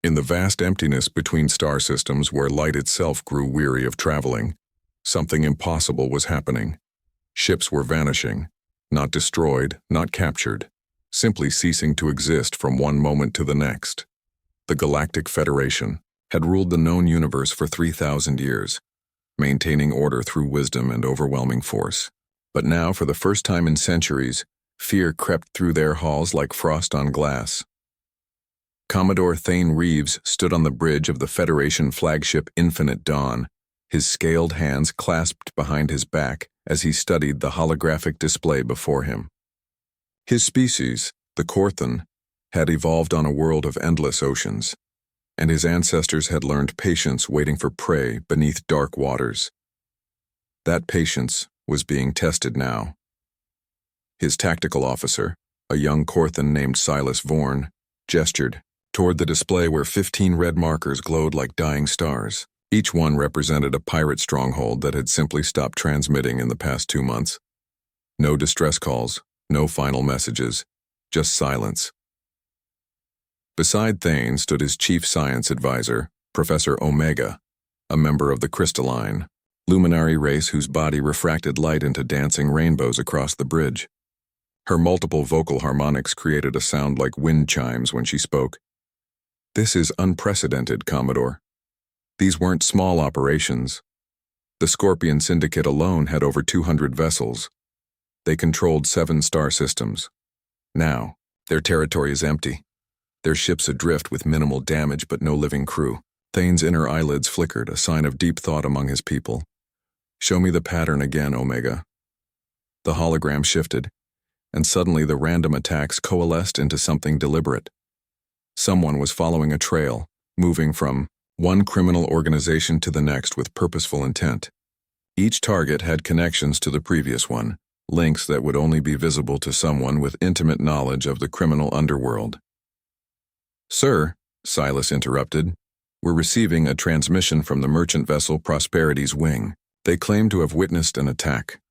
In the vast emptiness between star systems where light itself grew weary of traveling, something impossible was happening. Ships were vanishing, not destroyed, not captured, simply ceasing to exist from one moment to the next. The Galactic Federation had ruled the known universe for 3,000 years, maintaining order through wisdom and overwhelming force. But now, for the first time in centuries, fear crept through their halls like frost on glass. Commodore Thane Reeves stood on the bridge of the Federation flagship Infinite Dawn, his scaled hands clasped behind his back as he studied the holographic display before him. His species, the Korthan, had evolved on a world of endless oceans, and his ancestors had learned patience waiting for prey beneath dark waters. That patience was being tested now. His tactical officer, a young Korthan named Silas Vorn, gestured toward the display where 15 red markers glowed like dying stars. Each one represented a pirate stronghold that had simply stopped transmitting in the past 2 months. No distress calls, no final messages, just silence. Beside Thane stood his chief science advisor, Professor Omega, a member of the crystalline, luminary race whose body refracted light into dancing rainbows across the bridge. Her multiple vocal harmonics created a sound like wind chimes when she spoke. "This is unprecedented, Commodore. These weren't small operations. The Scorpion Syndicate alone had over 200 vessels. They controlled 7 star systems. Now, their territory is empty. Their ships adrift with minimal damage but no living crew." Thane's inner eyelids flickered, a sign of deep thought among his people. "Show me the pattern again, Omega." The hologram shifted, and suddenly the random attacks coalesced into something deliberate. Someone was following a trail, moving from one criminal organization to the next with purposeful intent. Each target had connections to the previous one, links that would only be visible to someone with intimate knowledge of the criminal underworld. "Sir," Silas interrupted, "we're receiving a transmission from the merchant vessel Prosperity's wing. They claim to have witnessed an attack."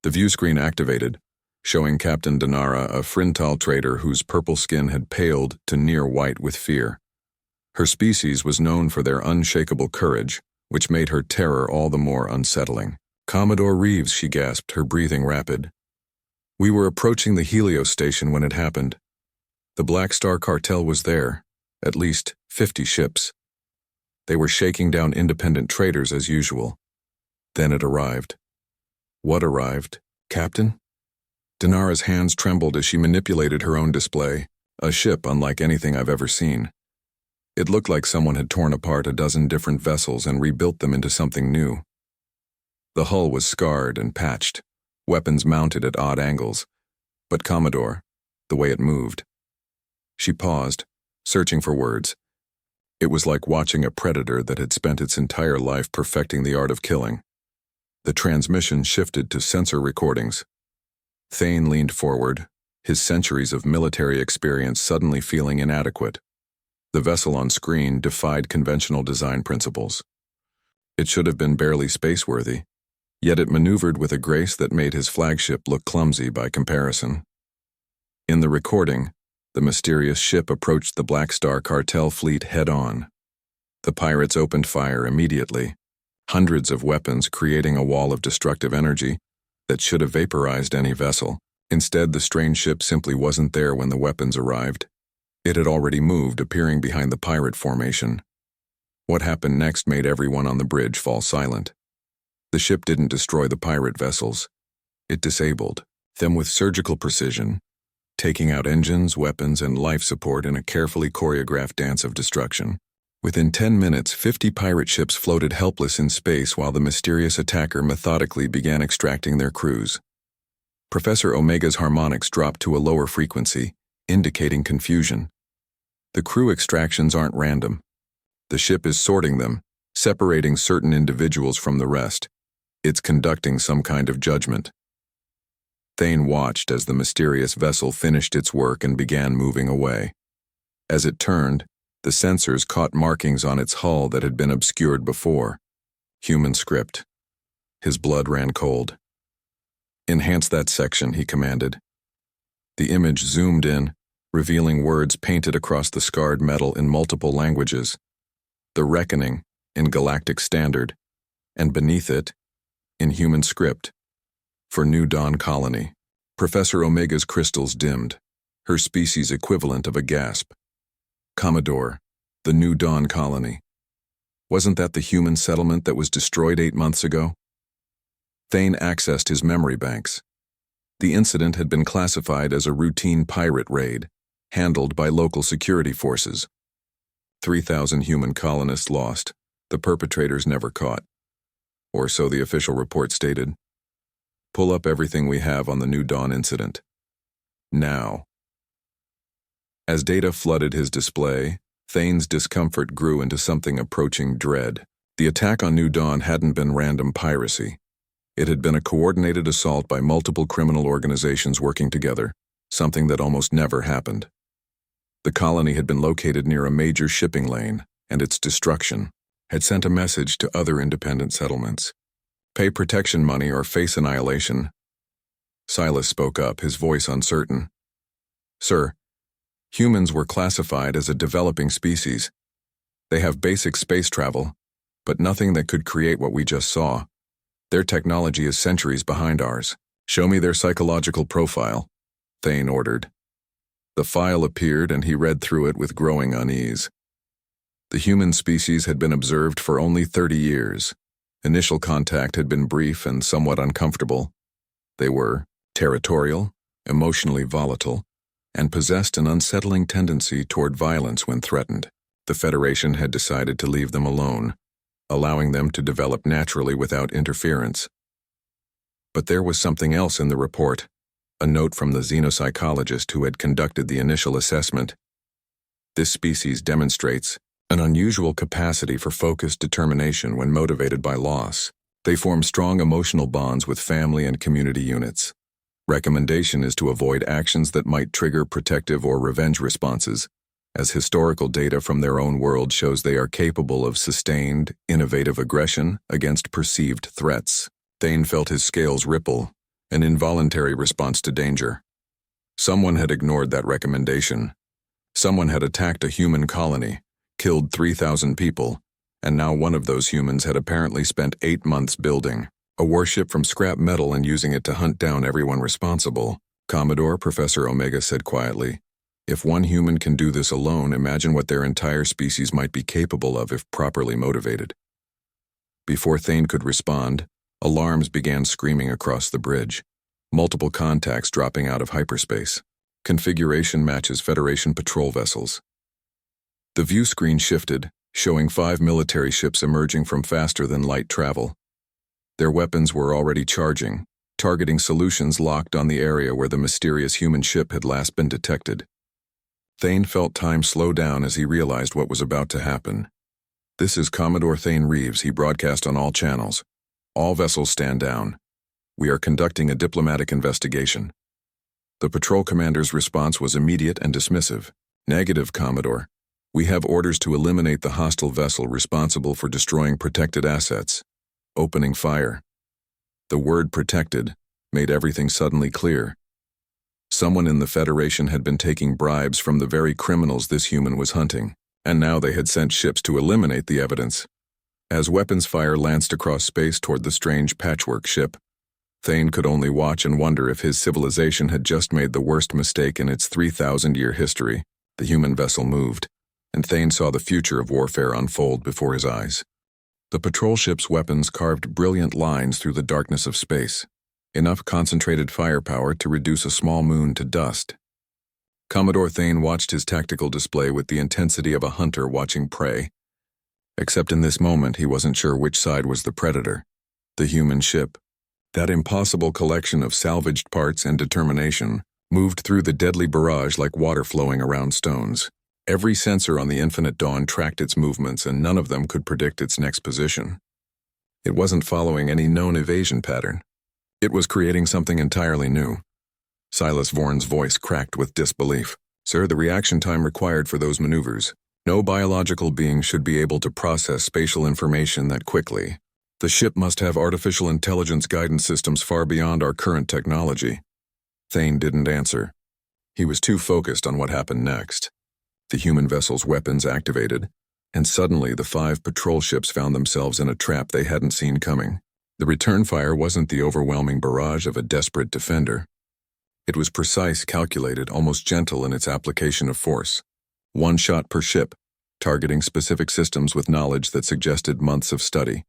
The view screen activated, showing Captain Dinara, a Frintal trader whose purple skin had paled to near white with fear. Her species was known for their unshakable courage, which made her terror all the more unsettling. "Commodore Reeves," she gasped, her breathing rapid. "We were approaching the Helios station when it happened. The Black Star cartel was there, at least 50 ships. They were shaking down independent traders as usual. Then it arrived." "What arrived, Captain?" Dinara's hands trembled as she manipulated her own display, a ship unlike anything I've ever seen. It looked like someone had torn apart a dozen different vessels and rebuilt them into something new. The hull was scarred and patched, weapons mounted at odd angles, but Commodore, the way it moved. She paused, searching for words. It was like watching a predator that had spent its entire life perfecting the art of killing. The transmission shifted to sensor recordings. Thane leaned forward, his centuries of military experience suddenly feeling inadequate. The vessel on screen defied conventional design principles. It should have been barely spaceworthy, yet it maneuvered with a grace that made his flagship look clumsy by comparison. In the recording, the mysterious ship approached the Black Star cartel fleet head-on. The pirates opened fire immediately, hundreds of weapons creating a wall of destructive energy that should have vaporized any vessel. Instead, the strange ship simply wasn't there when the weapons arrived. It had already moved, appearing behind the pirate formation. What happened next made everyone on the bridge fall silent. The ship didn't destroy the pirate vessels. It disabled them with surgical precision, taking out engines, weapons, and life support in a carefully choreographed dance of destruction. Within 10 minutes, 50 pirate ships floated helpless in space while the mysterious attacker methodically began extracting their crews. Professor Omega's harmonics dropped to a lower frequency, indicating confusion. "The crew extractions aren't random. The ship is sorting them, separating certain individuals from the rest. It's conducting some kind of judgment." Thane watched as the mysterious vessel finished its work and began moving away. As it turned, the sensors caught markings on its hull that had been obscured before. Human script. His blood ran cold. "Enhance that section," he commanded. The image zoomed in, revealing words painted across the scarred metal in multiple languages. The Reckoning, in Galactic Standard, and beneath it, in human script, for New Dawn Colony. Professor Omega's crystals dimmed, her species equivalent of a gasp. Commodore, the New Dawn Colony. Wasn't that the human settlement that was destroyed 8 months ago? Thane accessed his memory banks. The incident had been classified as a routine pirate raid, handled by local security forces. 3,000 human colonists lost, the perpetrators never caught. Or so the official report stated. Pull up everything we have on the New Dawn incident. Now. As data flooded his display, Thane's discomfort grew into something approaching dread. The attack on New Dawn hadn't been random piracy. It had been a coordinated assault by multiple criminal organizations working together, something that almost never happened. The colony had been located near a major shipping lane, and its destruction had sent a message to other independent settlements. Pay protection money or face annihilation. Silas spoke up, his voice uncertain. Sir, humans were classified as a developing species. They have basic space travel, but nothing that could create what we just saw. Their technology is centuries behind ours. Show me their psychological profile, Thane ordered. The file appeared and he read through it with growing unease. The human species had been observed for only 30 years. Initial contact had been brief and somewhat uncomfortable. They were territorial, emotionally volatile, and possessed an unsettling tendency toward violence when threatened. The Federation had decided to leave them alone, allowing them to develop naturally without interference. But there was something else in the report, a note from the xenopsychologist who had conducted the initial assessment. This species demonstrates an unusual capacity for focused determination when motivated by loss. They form strong emotional bonds with family and community units. Recommendation is to avoid actions that might trigger protective or revenge responses, as historical data from their own world shows they are capable of sustained, innovative aggression against perceived threats. Thane felt his scales ripple, an involuntary response to danger. Someone had ignored that recommendation. Someone had attacked a human colony, killed 3,000 people, and now one of those humans had apparently spent 8 months building a warship from scrap metal and using it to hunt down everyone responsible. Commodore, Professor Omega said quietly, if one human can do this alone, imagine what their entire species might be capable of if properly motivated. Before Thane could respond, alarms began screaming across the bridge, multiple contacts dropping out of hyperspace. Configuration matches Federation patrol vessels. The view screen shifted, showing 5 military ships emerging from faster-than-light travel. Their weapons were already charging, targeting solutions locked on the area where the mysterious human ship had last been detected. Thane felt time slow down as he realized what was about to happen. This is Commodore Thane Reeves, he broadcast on all channels. All vessels stand down. We are conducting a diplomatic investigation. The patrol commander's response was immediate and dismissive. Negative, Commodore. We have orders to eliminate the hostile vessel responsible for destroying protected assets. Opening fire. The word protected made everything suddenly clear. Someone in the Federation had been taking bribes from the very criminals this human was hunting, and now they had sent ships to eliminate the evidence. As weapons fire lanced across space toward the strange patchwork ship, Thane could only watch and wonder if his civilization had just made the worst mistake in its 3,000-year history. The human vessel moved, and Thane saw the future of warfare unfold before his eyes. The patrol ship's weapons carved brilliant lines through the darkness of space, enough concentrated firepower to reduce a small moon to dust. Commodore Thane watched his tactical display with the intensity of a hunter watching prey. Except in this moment, he wasn't sure which side was the predator. The human ship, that impossible collection of salvaged parts and determination, moved through the deadly barrage like water flowing around stones. Every sensor on the Infinite Dawn tracked its movements, and none of them could predict its next position. It wasn't following any known evasion pattern. It was creating something entirely new. Silas Vorn's voice cracked with disbelief. Sir, the reaction time required for those maneuvers. No biological being should be able to process spatial information that quickly. The ship must have artificial intelligence guidance systems far beyond our current technology. Thane didn't answer. He was too focused on what happened next. The human vessel's weapons activated, and suddenly the 5 patrol ships found themselves in a trap they hadn't seen coming. The return fire wasn't the overwhelming barrage of a desperate defender. It was precise, calculated, almost gentle in its application of force. 1 shot per ship, targeting specific systems with knowledge that suggested months of study.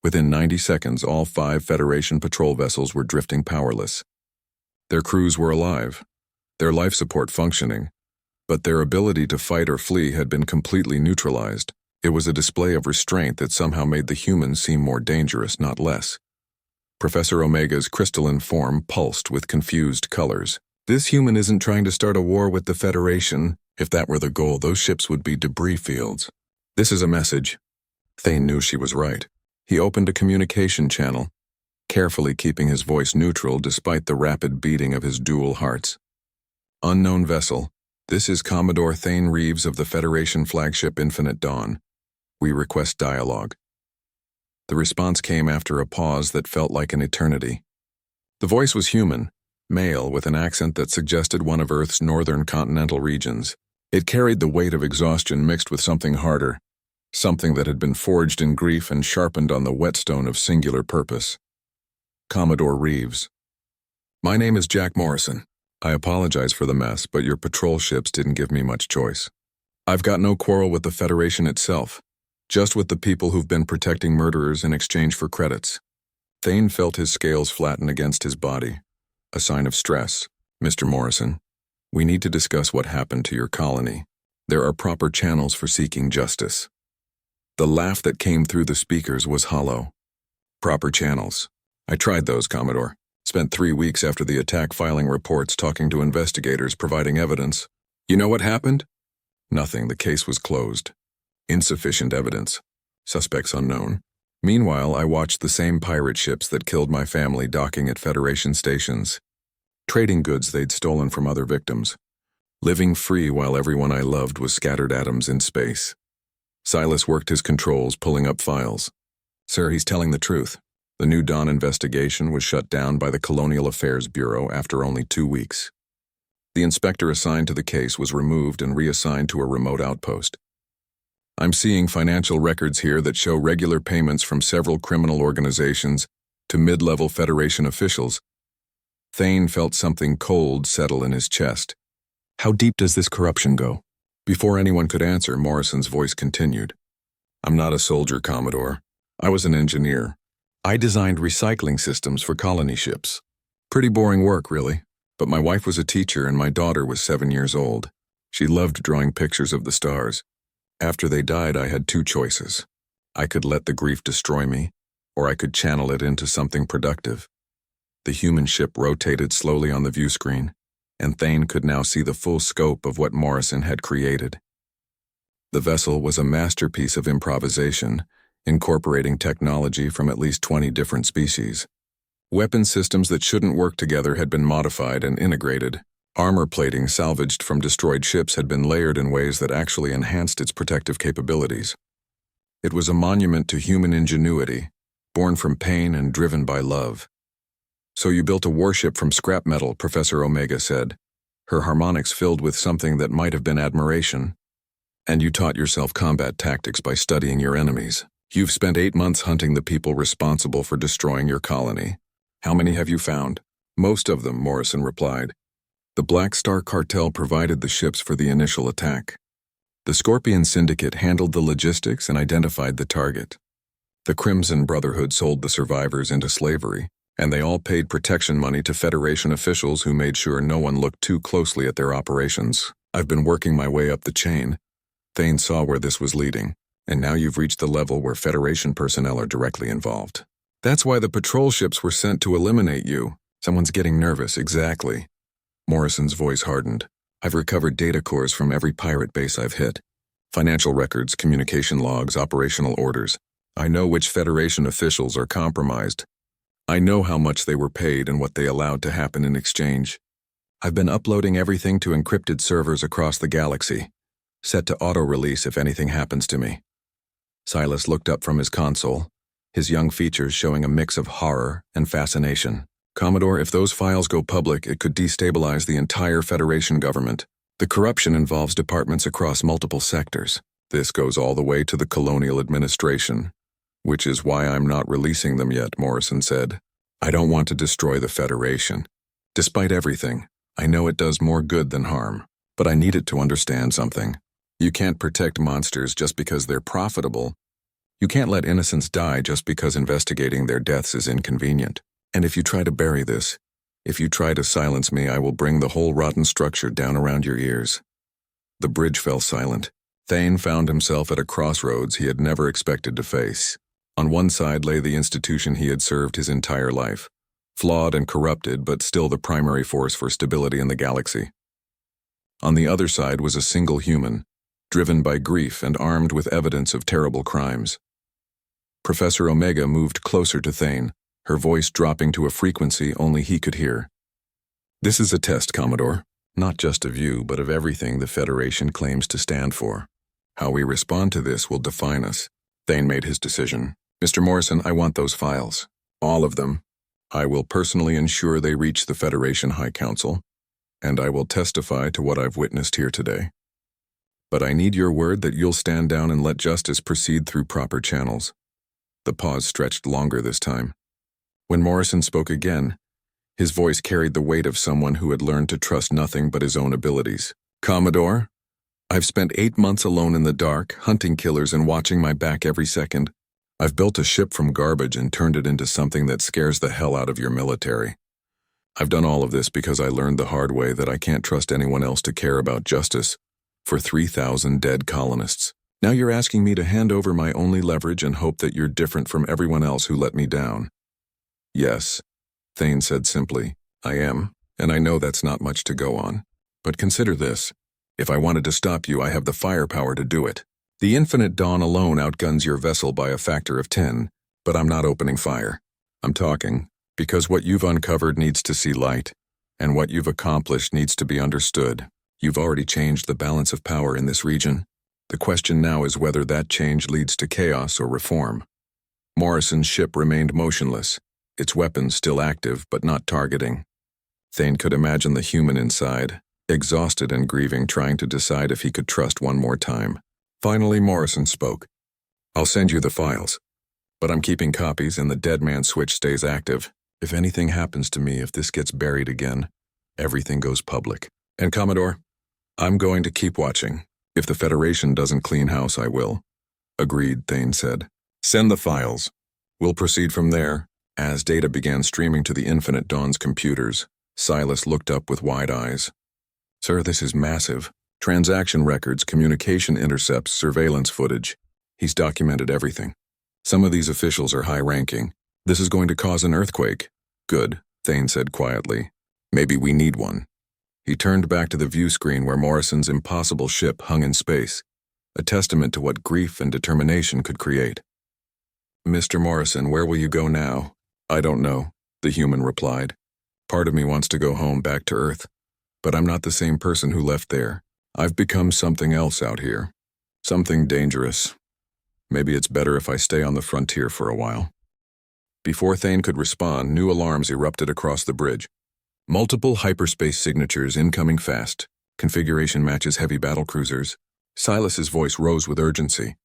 Within 90 seconds, all 5 Federation patrol vessels were drifting powerless. Their crews were alive, their life support functioning, but their ability to fight or flee had been completely neutralized. It was a display of restraint that somehow made the humans seem more dangerous, not less. Professor Omega's crystalline form pulsed with confused colors. This human isn't trying to start a war with the Federation. If that were the goal, those ships would be debris fields. This is a message. Thane knew she was right. He opened a communication channel, carefully keeping his voice neutral despite the rapid beating of his dual hearts. Unknown vessel. This is Commodore Thane Reeves of the Federation flagship Infinite Dawn. We request dialogue. The response came after a pause that felt like an eternity. The voice was human, male with an accent that suggested one of Earth's northern continental regions. It carried the weight of exhaustion mixed with something harder, something that had been forged in grief and sharpened on the whetstone of singular purpose. Commodore Reeves. My name is Jack Morrison. I apologize for the mess, but your patrol ships didn't give me much choice. I've got no quarrel with the Federation itself, just with the people who've been protecting murderers in exchange for credits. Thane felt his scales flatten against his body, a sign of stress. Mr. Morrison, we need to discuss what happened to your colony. There are proper channels for seeking justice. The laugh that came through the speakers was hollow. Proper channels. I tried those, Commodore. Spent 3 weeks after the attack filing reports, talking to investigators, providing evidence. You know what happened? Nothing. The case was closed. Insufficient evidence. Suspects unknown. Meanwhile, I watched the same pirate ships that killed my family docking at Federation stations, trading goods they'd stolen from other victims, living free while everyone I loved was scattered atoms in space. Silas worked his controls, pulling up files. Sir, he's telling the truth. The New Dawn investigation was shut down by the Colonial Affairs Bureau after only 2 weeks. The inspector assigned to the case was removed and reassigned to a remote outpost. I'm seeing financial records here that show regular payments from several criminal organizations to mid-level Federation officials. Thane felt something cold settle in his chest. How deep does this corruption go? Before anyone could answer, Morrison's voice continued. I'm not a soldier, Commodore. I was an engineer. I designed recycling systems for colony ships. Pretty boring work, really. But my wife was a teacher and my daughter was 7 years old. She loved drawing pictures of the stars. After they died, I had 2 choices. I could let the grief destroy me, or I could channel it into something productive. The human ship rotated slowly on the view screen, and Thane could now see the full scope of what Morrison had created. The vessel was a masterpiece of improvisation, incorporating technology from at least 20 different species. Weapon systems that shouldn't work together had been modified and integrated. Armor plating salvaged from destroyed ships had been layered in ways that actually enhanced its protective capabilities. It was a monument to human ingenuity, born from pain and driven by love. So you built a warship from scrap metal, Professor Omega said, her harmonics filled with something that might have been admiration. And you taught yourself combat tactics by studying your enemies. You've spent 8 months hunting the people responsible for destroying your colony. How many have you found? Most of them, Morrison replied. The Black Star Cartel provided the ships for the initial attack. The Scorpion Syndicate handled the logistics and identified the target. The Crimson Brotherhood sold the survivors into slavery, and they all paid protection money to Federation officials who made sure no one looked too closely at their operations. I've been working my way up the chain. Thane saw where this was leading, and now you've reached the level where Federation personnel are directly involved. That's why the patrol ships were sent to eliminate you. Someone's getting nervous, exactly. Morrison's voice hardened. I've recovered data cores from every pirate base I've hit. Financial records, communication logs, operational orders. I know which Federation officials are compromised. I know how much they were paid and what they allowed to happen in exchange. I've been uploading everything to encrypted servers across the galaxy, set to auto-release if anything happens to me. Silas looked up from his console, his young features showing a mix of horror and fascination. Commodore, if those files go public, it could destabilize the entire Federation government. The corruption involves departments across multiple sectors. This goes all the way to the colonial administration, which is why I'm not releasing them yet, Morrison said. I don't want to destroy the Federation. Despite everything, I know it does more good than harm, but I need it to understand something. You can't protect monsters just because they're profitable. You can't let innocents die just because investigating their deaths is inconvenient. And if you try to bury this, if you try to silence me, I will bring the whole rotten structure down around your ears. The bridge fell silent. Thane found himself at a crossroads he had never expected to face. On one side lay the institution he had served his entire life, flawed and corrupted, but still the primary force for stability in the galaxy. On the other side was a single human, driven by grief and armed with evidence of terrible crimes. Professor Omega moved closer to Thane, her voice dropping to a frequency only he could hear. This is a test, Commodore, not just of you, but of everything the Federation claims to stand for. How we respond to this will define us. Thane made his decision. Mr. Morrison, I want those files. All of them. I will personally ensure they reach the Federation High Council, and I will testify to what I've witnessed here today. But I need your word that you'll stand down and let justice proceed through proper channels. The pause stretched longer this time. When Morrison spoke again, his voice carried the weight of someone who had learned to trust nothing but his own abilities. Commodore, I've spent 8 months alone in the dark, hunting killers and watching my back every second. I've built a ship from garbage and turned it into something that scares the hell out of your military. I've done all of this because I learned the hard way that I can't trust anyone else to care about justice for 3,000 dead colonists. Now you're asking me to hand over my only leverage and hope that you're different from everyone else who let me down. Yes, Thane said simply, I am, and I know that's not much to go on. But consider this. If I wanted to stop you, I have the firepower to do it. The Infinite Dawn alone outguns your vessel by a factor of 10, but I'm not opening fire. I'm talking, because what you've uncovered needs to see light, and what you've accomplished needs to be understood. You've already changed the balance of power in this region. The question now is whether that change leads to chaos or reform. Morrison's ship remained motionless, its weapons still active but not targeting. Thane could imagine the human inside, exhausted and grieving, trying to decide if he could trust one more time. Finally, Morrison spoke. I'll send you the files, but I'm keeping copies and the dead man switch stays active. If anything happens to me, if this gets buried again, everything goes public. And Commodore, I'm going to keep watching. If the Federation doesn't clean house, I will. Agreed, Thane said. Send the files. We'll proceed from there. As data began streaming to the Infinite Dawn's computers, Silas looked up with wide eyes. Sir, this is massive. Transaction records, communication intercepts, surveillance footage. He's documented everything. Some of these officials are high-ranking. This is going to cause an earthquake. Good, Thane said quietly. Maybe we need one. He turned back to the view screen where Morrison's impossible ship hung in space, a testament to what grief and determination could create. Mr. Morrison, where will you go now? I don't know, the human replied. Part of me wants to go home back to Earth, but I'm not the same person who left there. I've become something else out here. Something dangerous. Maybe it's better if I stay on the frontier for a while. Before Thane could respond, new alarms erupted across the bridge. Multiple hyperspace signatures incoming fast. Configuration matches heavy battlecruisers. Silas's voice rose with urgency.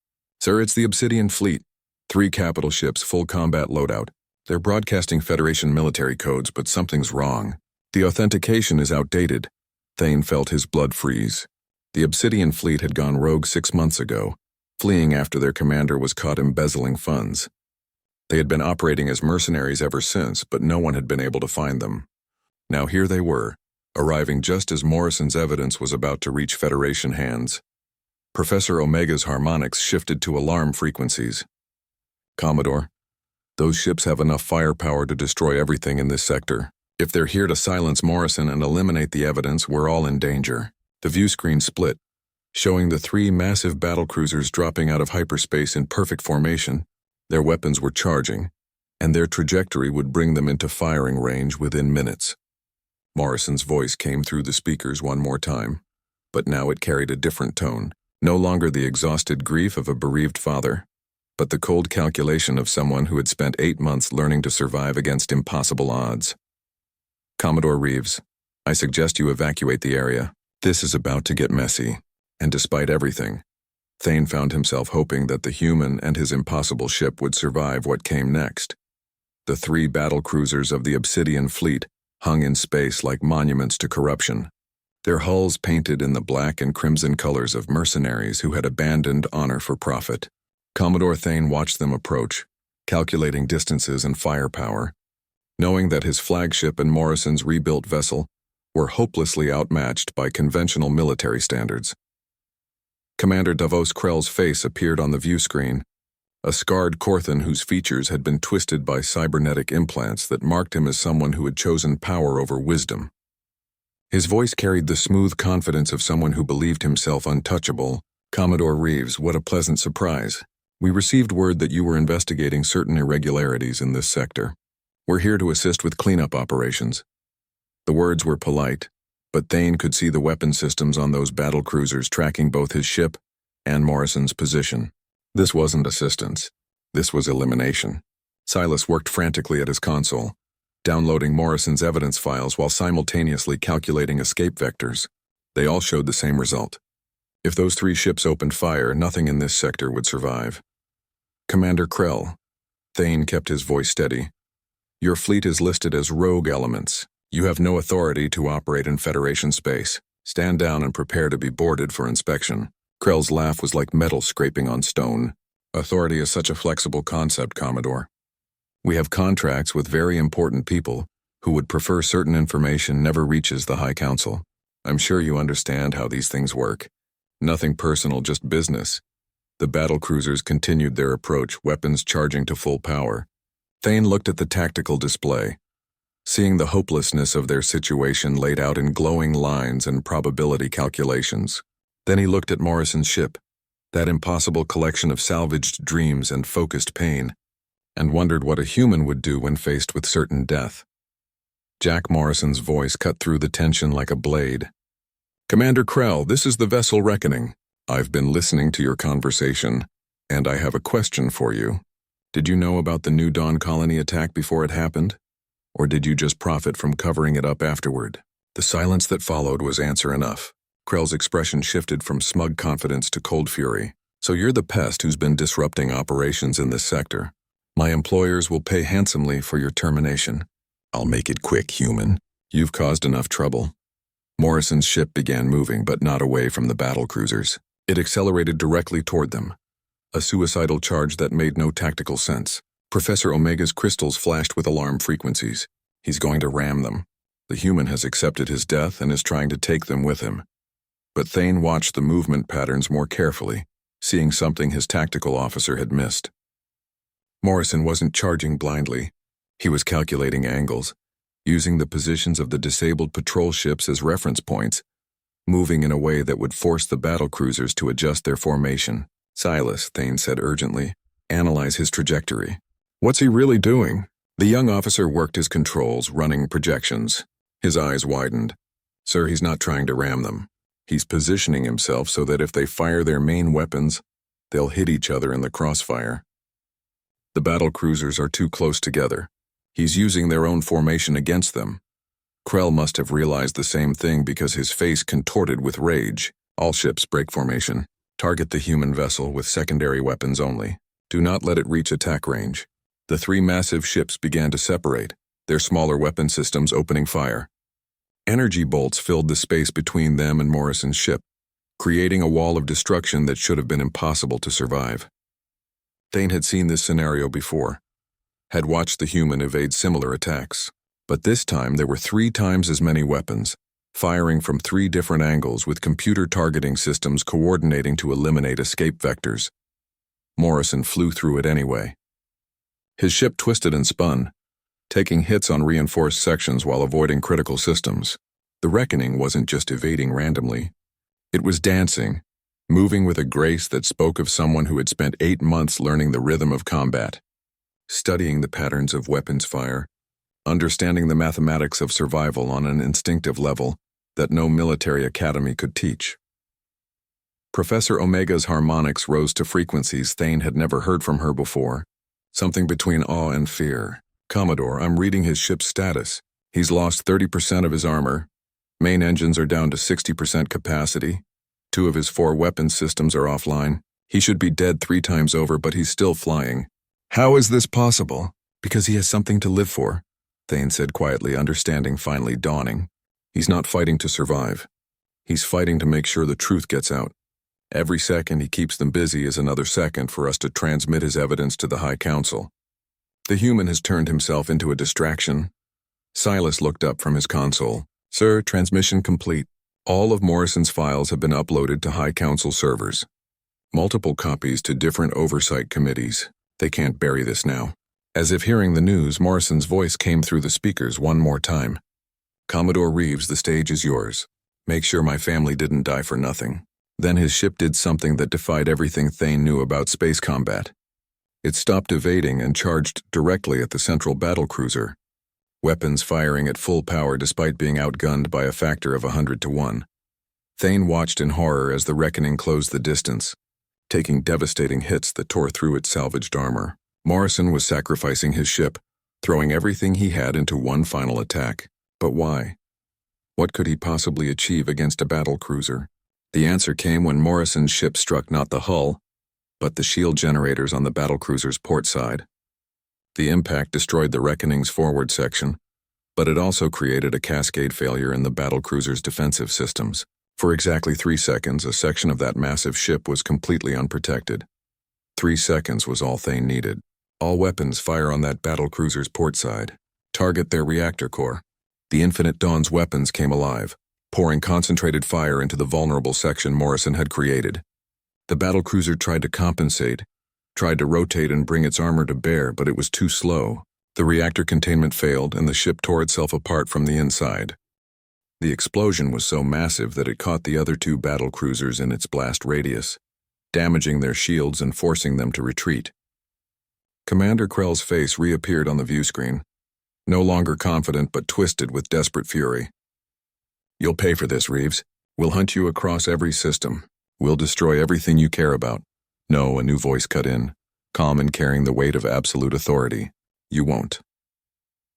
Sir, it's the Obsidian Fleet. 3 capital ships, full combat loadout. They're broadcasting Federation military codes, but something's wrong. The authentication is outdated. Thane felt his blood freeze. The Obsidian Fleet had gone rogue 6 months ago, fleeing after their commander was caught embezzling funds. They had been operating as mercenaries ever since, but no one had been able to find them. Now here they were, arriving just as Morrison's evidence was about to reach Federation hands. Professor Omega's harmonics shifted to alarm frequencies. Commodore, those ships have enough firepower to destroy everything in this sector. If they're here to silence Morrison and eliminate the evidence, we're all in danger. The view screen split, showing the 3 massive battlecruisers dropping out of hyperspace in perfect formation. Their weapons were charging, and their trajectory would bring them into firing range within minutes. Morrison's voice came through the speakers one more time, but now it carried a different tone. No longer the exhausted grief of a bereaved father, but the cold calculation of someone who had spent 8 months learning to survive against impossible odds. Commodore Reeves, I suggest you evacuate the area. This is about to get messy. And despite everything, Thane found himself hoping that the human and his impossible ship would survive what came next. The 3 battle cruisers of the Obsidian fleet hung in space like monuments to corruption, their hulls painted in the black and crimson colors of mercenaries who had abandoned honor for profit. Commodore Thane watched them approach, calculating distances and firepower, knowing that his flagship and Morrison's rebuilt vessel were hopelessly outmatched by conventional military standards. Commander Davos Krell's face appeared on the view screen, a scarred Korthan whose features had been twisted by cybernetic implants that marked him as someone who had chosen power over wisdom. His voice carried the smooth confidence of someone who believed himself untouchable. Commodore Reeves, what a pleasant surprise. We received word that you were investigating certain irregularities in this sector. We're here to assist with cleanup operations. The words were polite, but Thane could see the weapon systems on those battle cruisers tracking both his ship and Morrison's position. This wasn't assistance. This was elimination. Silas worked frantically at his console, downloading Morrison's evidence files while simultaneously calculating escape vectors. They all showed the same result. If those 3 ships opened fire, nothing in this sector would survive. Commander Krell, Thane kept his voice steady. Your fleet is listed as rogue elements. You have no authority to operate in Federation space. Stand down and prepare to be boarded for inspection. Krell's laugh was like metal scraping on stone. Authority is such a flexible concept, Commodore. We have contracts with very important people who would prefer certain information never reaches the High Council. I'm sure you understand how these things work. Nothing personal, just business. The battle cruisers continued their approach, weapons charging to full power. Thane looked at the tactical display, seeing the hopelessness of their situation laid out in glowing lines and probability calculations. Then he looked at Morrison's ship, that impossible collection of salvaged dreams and focused pain, and wondered what a human would do when faced with certain death. Jack Morrison's voice cut through the tension like a blade. Commander Krell, this is the vessel Reckoning. I've been listening to your conversation, and I have a question for you. Did you know about the New Dawn colony attack before it happened? Or did you just profit from covering it up afterward? The silence that followed was answer enough. Krell's expression shifted from smug confidence to cold fury. So you're the pest who's been disrupting operations in this sector. My employers will pay handsomely for your termination. I'll make it quick, human. You've caused enough trouble. Morrison's ship began moving, but not away from the battle cruisers. It accelerated directly toward them, a suicidal charge that made no tactical sense. Professor Omega's crystals flashed with alarm frequencies. He's going to ram them. The human has accepted his death and is trying to take them with him. But Thane watched the movement patterns more carefully, seeing something his tactical officer had missed. Morrison wasn't charging blindly. He was calculating angles, using the positions of the disabled patrol ships as reference points, moving in a way that would force the battle cruisers to adjust their formation. Silas, Thane said urgently, analyze his trajectory. What's he really doing? The young officer worked his controls, running projections. His eyes widened. Sir, he's not trying to ram them. He's positioning himself so that if they fire their main weapons, they'll hit each other in the crossfire. The battle cruisers are too close together. He's using their own formation against them. Krell must have realized the same thing because his face contorted with rage. All ships break formation. Target the human vessel with secondary weapons only. Do not let it reach attack range. The 3 massive ships began to separate, their smaller weapon systems opening fire. Energy bolts filled the space between them and Morrison's ship, creating a wall of destruction that should have been impossible to survive. Thane had seen this scenario before, had watched the human evade similar attacks, but this time there were 3 times as many weapons, firing from 3 different angles with computer targeting systems coordinating to eliminate escape vectors. Morrison flew through it anyway. His ship twisted and spun, taking hits on reinforced sections while avoiding critical systems. The Reckoning wasn't just evading randomly. It was dancing, moving with a grace that spoke of someone who had spent 8 months learning the rhythm of combat, studying the patterns of weapons fire, understanding the mathematics of survival on an instinctive level that no military academy could teach. Professor Omega's harmonics rose to frequencies Thane had never heard from her before, something between awe and fear. Commodore, I'm reading his ship's status. He's lost 30% of his armor. Main engines are down to 60% capacity. 2 of his 4 weapons systems are offline. He should be dead 3 times over, but he's still flying. How is this possible? Because he has something to live for, Thane said quietly, understanding finally dawning. He's not fighting to survive. He's fighting to make sure the truth gets out. Every second he keeps them busy is another second for us to transmit his evidence to the High Council. The human has turned himself into a distraction. Silas looked up from his console. Sir, transmission complete. All of Morrison's files have been uploaded to High Council servers. Multiple copies to different oversight committees. They can't bury this now. As if hearing the news, Morrison's voice came through the speakers one more time. Commodore Reeves, the stage is yours. Make sure my family didn't die for nothing. Then his ship did something that defied everything Thane knew about space combat. It stopped evading and charged directly at the central battlecruiser, weapons firing at full power despite being outgunned by a factor of 100 to 1. Thane watched in horror as the Reckoning closed the distance, taking devastating hits that tore through its salvaged armor. Morrison was sacrificing his ship, throwing everything he had into one final attack. But why? What could he possibly achieve against a battlecruiser? The answer came when Morrison's ship struck not the hull, but the shield generators on the battlecruiser's port side. The impact destroyed the Reckoning's forward section, but it also created a cascade failure in the battlecruiser's defensive systems. For exactly 3 seconds, a section of that massive ship was completely unprotected. 3 seconds was all Thane needed. All weapons fire on that battlecruiser's port side. Target their reactor core. The Infinite Dawn's weapons came alive, pouring concentrated fire into the vulnerable section Morrison had created. The battlecruiser tried to compensate, tried to rotate and bring its armor to bear, but it was too slow. The reactor containment failed, and the ship tore itself apart from the inside. The explosion was so massive that it caught the other 2 battlecruisers in its blast radius, damaging their shields and forcing them to retreat. Commander Krell's face reappeared on the view screen, no longer confident but twisted with desperate fury. You'll pay for this, Reeves. We'll hunt you across every system. We'll destroy everything you care about. No, a new voice cut in, calm and carrying the weight of absolute authority. You won't.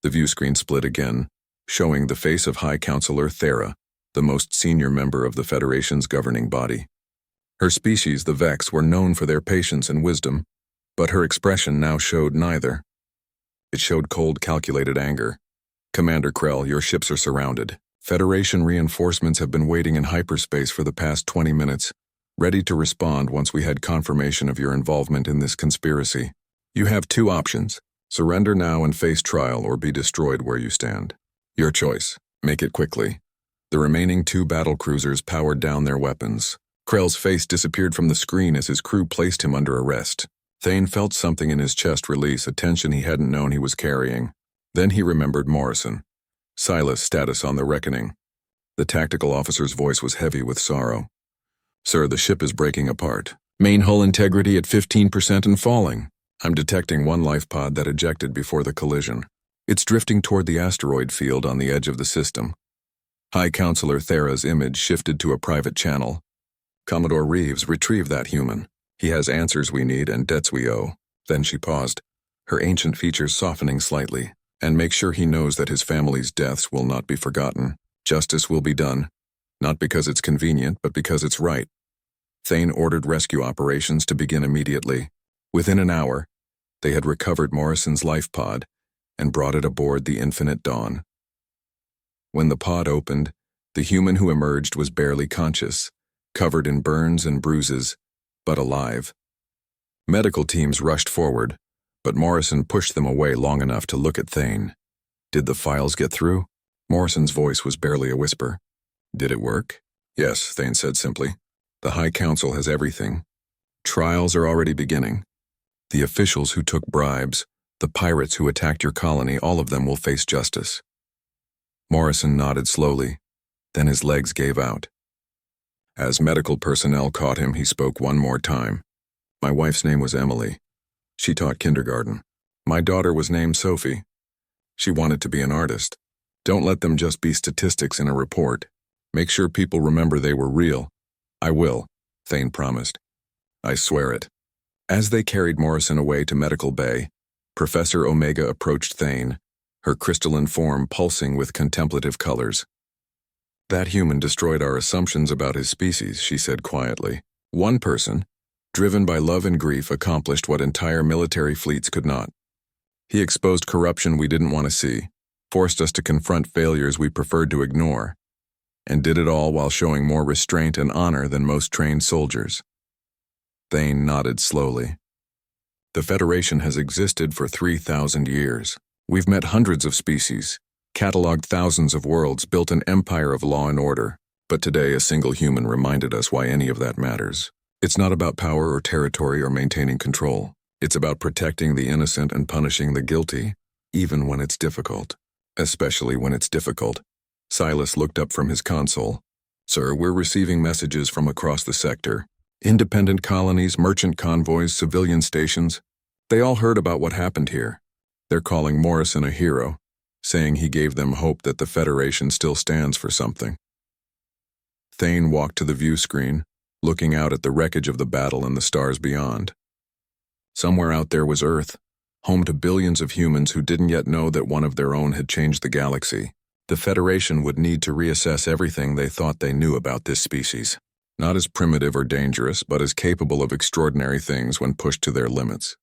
The view screen split again, showing the face of High Counselor Thera, the most senior member of the Federation's governing body. Her species, the Vex, were known for their patience and wisdom, but her expression now showed neither. It showed cold, calculated anger. Commander Krell, your ships are surrounded. Federation reinforcements have been waiting in hyperspace for the past 20 minutes, ready to respond once we had confirmation of your involvement in this conspiracy. You have 2 options. Surrender now and face trial, or be destroyed where you stand. Your choice. Make it quickly. The remaining 2 battlecruisers powered down their weapons. Krell's face disappeared from the screen as his crew placed him under arrest. Thane felt something in his chest release, a tension he hadn't known he was carrying. Then he remembered Morrison. Silas' status on the Reckoning. The tactical officer's voice was heavy with sorrow. Sir, the ship is breaking apart. Main hull integrity at 15% and falling. I'm detecting 1 life pod that ejected before the collision. It's drifting toward the asteroid field on the edge of the system. High Counselor Thera's image shifted to a private channel. Commodore Reeves, retrieve that human. He has answers we need and debts we owe. Then she paused, her ancient features softening slightly. And make sure he knows that his family's deaths will not be forgotten. Justice will be done, not because it's convenient, but because it's right. Thane ordered rescue operations to begin immediately. Within an hour, they had recovered Morrison's life pod and brought it aboard the Infinite Dawn. When the pod opened, the human who emerged was barely conscious, covered in burns and bruises, but alive. Medical teams rushed forward, but Morrison pushed them away long enough to look at Thane. Did the files get through? Morrison's voice was barely a whisper. Did it work? Yes, Thane said simply. The High Council has everything. Trials are already beginning. The officials who took bribes, the pirates who attacked your colony, all of them will face justice. Morrison nodded slowly, then his legs gave out. As medical personnel caught him, he spoke one more time. My wife's name was Emily. She taught kindergarten. My daughter was named Sophie. She wanted to be an artist. Don't let them just be statistics in a report. Make sure people remember they were real. I will, Thane promised. I swear it. As they carried Morrison away to Medical Bay, Professor Omega approached Thane, her crystalline form pulsing with contemplative colors. "That human destroyed our assumptions about his species," she said quietly. "One person, driven by love and grief, accomplished what entire military fleets could not. He exposed corruption we didn't want to see, forced us to confront failures we preferred to ignore, and did it all while showing more restraint and honor than most trained soldiers." Thane nodded slowly. "The Federation has existed for 3,000 years. We've met hundreds of species, cataloged thousands of worlds, built an empire of law and order, but today a single human reminded us why any of that matters. It's not about power or territory or maintaining control. It's about protecting the innocent and punishing the guilty, even when it's difficult. Especially when it's difficult." Silas looked up from his console. "Sir, we're receiving messages from across the sector. Independent colonies, merchant convoys, civilian stations. They all heard about what happened here. They're calling Morrison a hero, saying he gave them hope that the Federation still stands for something." Thane walked to the view screen, looking out at the wreckage of the battle and the stars beyond. Somewhere out there was Earth, home to billions of humans who didn't yet know that one of their own had changed the galaxy. The Federation would need to reassess everything they thought they knew about this species. Not as primitive or dangerous, but as capable of extraordinary things when pushed to their limits.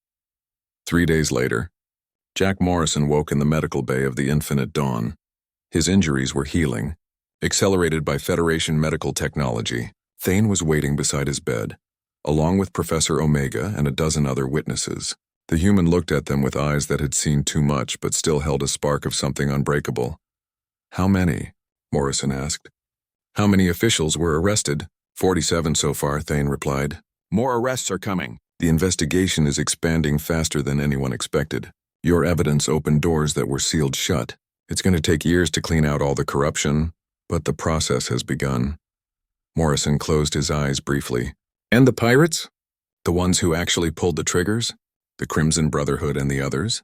3 days later, Jack Morrison woke in the medical bay of the Infinite Dawn. His injuries were healing, accelerated by Federation medical technology. Thane was waiting beside his bed, along with Professor Omega and a dozen other witnesses. The human looked at them with eyes that had seen too much but still held a spark of something unbreakable. "How many?" Morrison asked. "How many officials were arrested?" 47 so far, Thane replied. "More arrests are coming. The investigation is expanding faster than anyone expected. Your evidence opened doors that were sealed shut. It's going to take years to clean out all the corruption, but the process has begun." Morrison closed his eyes briefly. "And the pirates? The ones who actually pulled the triggers? The Crimson Brotherhood and the others?"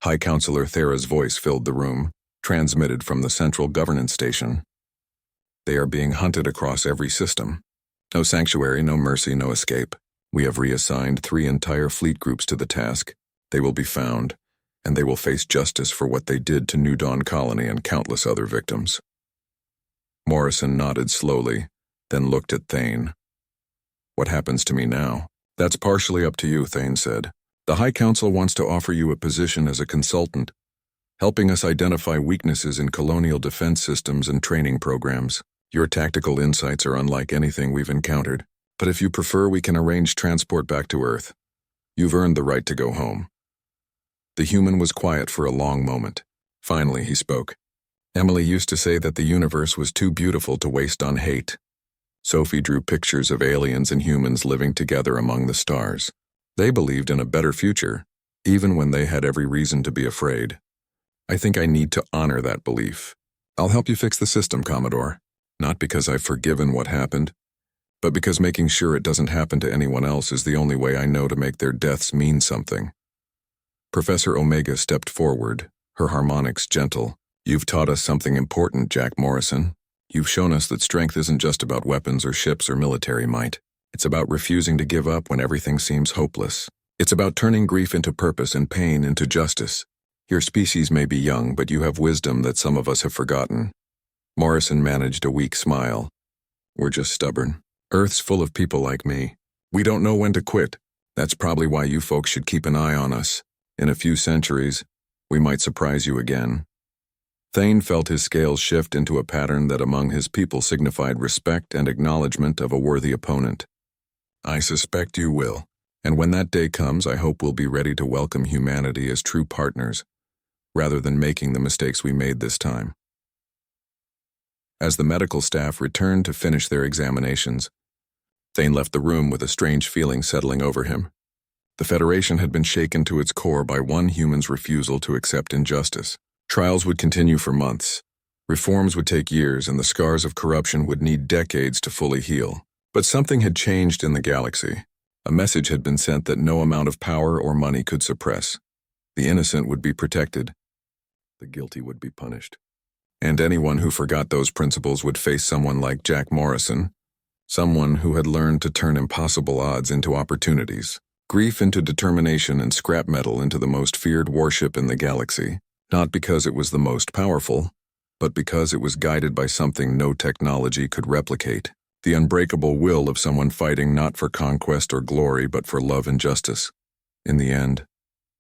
High Counselor Thera's voice filled the room, transmitted from the Central Governance Station. "They are being hunted across every system. No sanctuary, no mercy, no escape. We have reassigned 3 entire fleet groups to the task. They will be found, and they will face justice for what they did to New Dawn Colony and countless other victims." Morrison nodded slowly, then looked at Thane. "What happens to me now?" "That's partially up to you," Thane said. "The High Council wants to offer you a position as a consultant, helping us identify weaknesses in colonial defense systems and training programs. Your tactical insights are unlike anything we've encountered, but if you prefer, we can arrange transport back to Earth. You've earned the right to go home." The human was quiet for a long moment. Finally, he spoke. "Emily used to say that the universe was too beautiful to waste on hate. Sophie drew pictures of aliens and humans living together among the stars. They believed in a better future, even when they had every reason to be afraid. I think I need to honor that belief. I'll help you fix the system, Commodore. Not because I've forgiven what happened, but because making sure it doesn't happen to anyone else is the only way I know to make their deaths mean something." Professor Omega stepped forward, her harmonics gentle. "You've taught us something important, Jack Morrison. You've shown us that strength isn't just about weapons or ships or military might. It's about refusing to give up when everything seems hopeless. It's about turning grief into purpose and pain into justice. Your species may be young, but you have wisdom that some of us have forgotten." Morrison managed a weak smile. "We're just stubborn. Earth's full of people like me. We don't know when to quit. That's probably why you folks should keep an eye on us. In a few centuries, we might surprise you again." Thane felt his scales shift into a pattern that among his people signified respect and acknowledgement of a worthy opponent. "I suspect you will, and when that day comes, I hope we'll be ready to welcome humanity as true partners, rather than making the mistakes we made this time." As the medical staff returned to finish their examinations, Thane left the room with a strange feeling settling over him. The Federation had been shaken to its core by one human's refusal to accept injustice. Trials would continue for months. Reforms would take years, and the scars of corruption would need decades to fully heal. But something had changed in the galaxy. A message had been sent that no amount of power or money could suppress. The innocent would be protected. The guilty would be punished. And anyone who forgot those principles would face someone like Jack Morrison, someone who had learned to turn impossible odds into opportunities, grief into determination, and scrap metal into the most feared warship in the galaxy. Not because it was the most powerful, but because it was guided by something no technology could replicate. The unbreakable will of someone fighting not for conquest or glory, but for love and justice. In the end,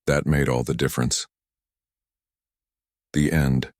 that made all the difference. The end.